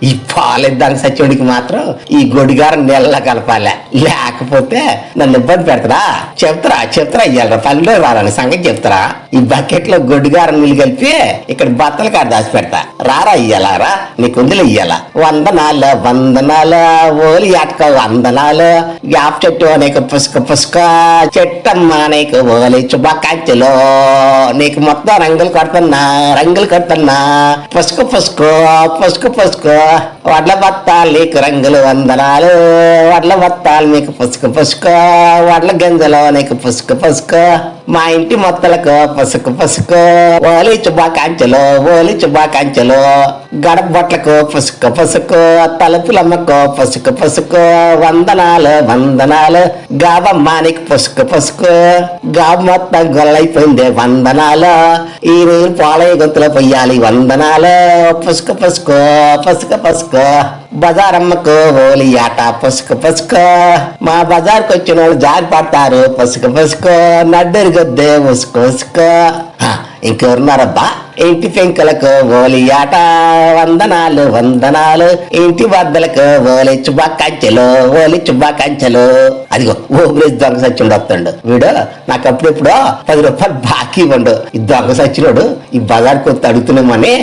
ఈ పాలిద్దానికి సచ్చివాడికి మాత్రం ఈ గొడిగారం నెలలా కలపాలే, లేకపోతే నన్ను ఇబ్బంది పెడతారా. చెప్తారా ఇయ్యాలరా, పల్లెలో రాలని సంగతి చెప్తారా. ఈ బకెట్ లో గొడ్డుగారం నీళ్ళు కలిపి ఇక్కడ బత్తల కాడ దాచి పెడతా, రారా ఇయ్యాలారా, నీకు ఉందిలే ఇయ్యాల. వందనాలు ఓలి అటక వందనాలు, యాప్ చెట్టు నీకు పుసుక చెట్టమ్మ నీకు ఓలి చుబాకాంచెలో, నీకు మొత్తం రంగులు కడుతున్నా పుసుకు వడ్ల బత్తాలు నీకు రంగులు వందనాలు, వడ్ల బత్తాలు నీకు పుసుకు వడ్ల గింజలో నీకు పుసుకు మా ఇంటి మొత్తలకు పుసుకు ఓలి చుబాకాంచెలు గడప బొట్లకు పుసుకు తలుపులమ్మకు పుసుకు వందనాలు గాబమ్మ నీకు పుసుకు గాబు మొత్తం గొల్లైపోయింది వందనాలు, ఈ నీరు పాలయ్య గొంతులో పొయ్యాలి వందనాలు పుసుకు బజారమ్మకు ఓలి ఆట పుసుకు మా బజార్కి వచ్చిన వాళ్ళు జారి పడతారు పుసుకు నడ్డరి గొద్దే ఉసుకు. ఇంకెవరున్నారబ్బా, ఇంటి పెంకులకు ఓలి ఆట వందనాలు, ఇంటి వద్దలకు ఓలి చుబాకంచెలు. అదిగో ఓబ్రేజ్ దొంగ సచ్చినోడు వస్తాడు వీడు, నాకు అప్పుడెప్పుడో 10 రూపాయలు బాకీ ఇవ్వండు. ఈ దొంగ సచ్చినోడు ఈ బజార్కి వస్తే అడుగుతున్నామని